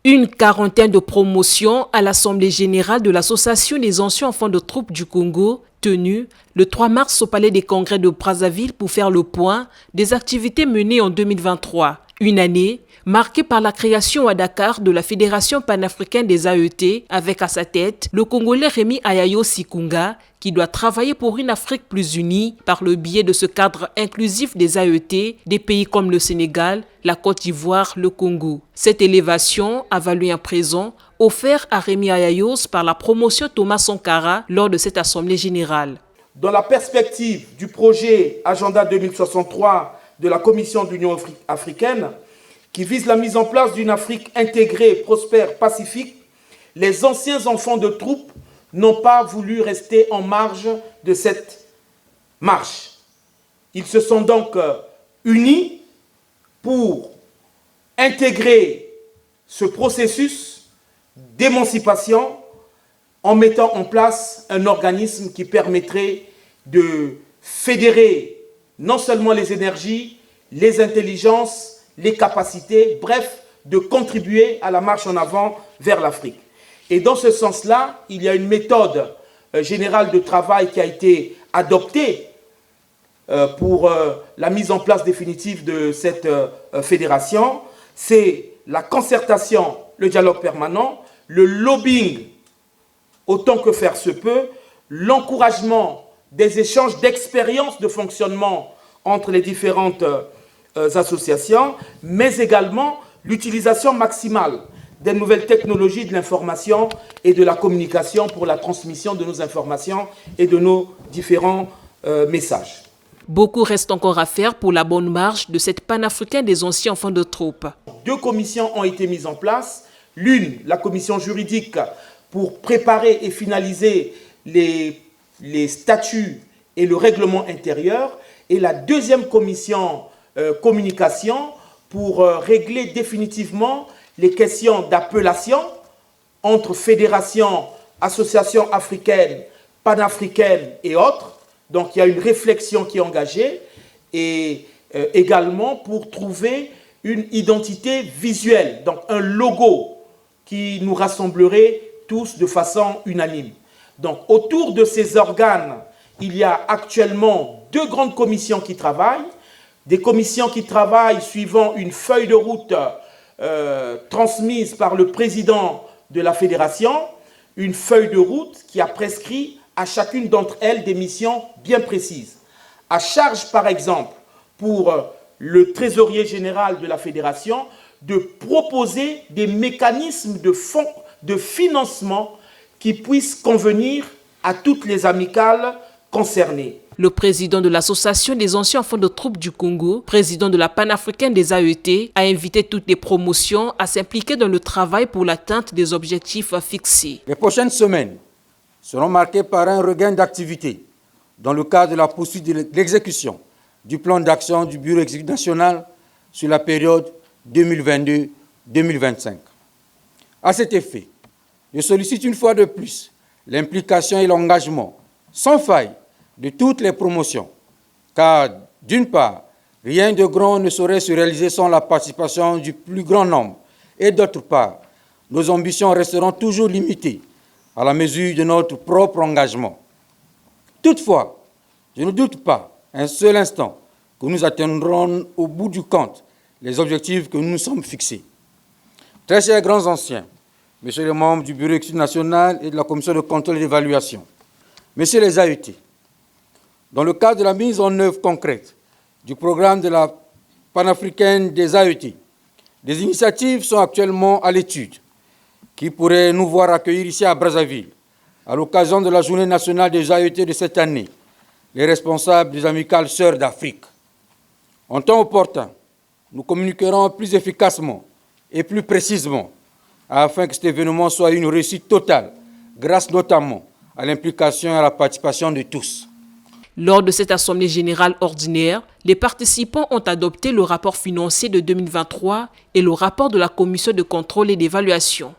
Une quarantaine de promotions à l'Assemblée générale de l'Association des anciens enfants de troupes du Congo, tenue le 3 mars au Palais des Congrès de Brazzaville pour faire le point des activités menées en 2023. Une année marquée par la création à Dakar de la Fédération panafricaine des AET, avec à sa tête le Congolais Rémi Ayayo Sikunga, qui doit travailler pour une Afrique plus unie par le biais de ce cadre inclusif des AET des pays comme le Sénégal, la Côte d'Ivoire, le Congo. Cette élévation a valu un présent offert à Rémi Ayayos par la promotion Thomas Sankara lors de cette Assemblée générale. Dans la perspective du projet Agenda 2063 de la Commission de l'Union africaine, qui vise la mise en place d'une Afrique intégrée, prospère, pacifique, les anciens enfants de troupes n'ont pas voulu rester en marge de cette marche. Ils se sont donc unis pour intégrer ce processus d'émancipation en mettant en place un organisme qui permettrait de fédérer non seulement les énergies, les intelligences, les capacités, bref, de contribuer à la marche en avant vers l'Afrique. Et dans ce sens-là, il y a une méthode générale de travail qui a été adoptée pour la mise en place définitive de cette fédération. C'est la concertation, le dialogue permanent, le lobbying autant que faire se peut, l'encouragement des échanges d'expériences de fonctionnement entre les différentes associations, mais également l'utilisation maximale des nouvelles technologies de l'information et de la communication pour la transmission de nos informations et de nos différents messages. Beaucoup reste encore à faire pour la bonne marche de cette panafricaine des anciens enfants de troupes. 2 commissions ont été mises en place. L'une, la commission juridique, pour préparer et finaliser les statuts et le règlement intérieur. Et la deuxième commission, communication, pour régler définitivement les questions d'appellation entre fédérations, associations africaines, panafricaines et autres. Donc il y a une réflexion qui est engagée et également pour trouver une identité visuelle, donc un logo qui nous rassemblerait tous de façon unanime. Donc autour de ces organes, il y a actuellement 2 grandes commissions qui travaillent, des commissions qui travaillent suivant une feuille de route transmise par le président de la fédération, une feuille de route qui a prescrit à chacune d'entre elles des missions bien précises. À charge, par exemple, pour le trésorier général de la fédération, de proposer des mécanismes de fonds de financement qui puissent convenir à toutes les amicales concernées. Le président de l'Association des anciens enfants de troupes du Congo, président de la panafricaine des AET, a invité toutes les promotions à s'impliquer dans le travail pour l'atteinte des objectifs fixés. Les prochaines semaines seront marquées par un regain d'activité dans le cadre de la poursuite de l'exécution du plan d'action du Bureau exécutif national sur la période 2022-2025. À cet effet, je sollicite une fois de plus l'implication et l'engagement sans faille de toutes les promotions, car d'une part, rien de grand ne saurait se réaliser sans la participation du plus grand nombre, et d'autre part, nos ambitions resteront toujours limitées à la mesure de notre propre engagement. Toutefois, je ne doute pas un seul instant que nous atteindrons au bout du compte les objectifs que nous nous sommes fixés. Très chers grands anciens, messieurs les membres du Bureau exécutif national et de la Commission de contrôle et d'évaluation, messieurs les AET, dans le cadre de la mise en œuvre concrète du programme de la panafricaine des AET, des initiatives sont actuellement à l'étude qui pourraient nous voir accueillir ici à Brazzaville, à l'occasion de la Journée nationale des AET de cette année, les responsables des amicales Sœurs d'Afrique. En temps opportun, nous communiquerons plus efficacement et plus précisément afin que cet événement soit une réussite totale, grâce notamment à l'implication et à la participation de tous. Lors de cette Assemblée générale ordinaire, les participants ont adopté le rapport financier de 2023 et le rapport de la Commission de contrôle et d'évaluation.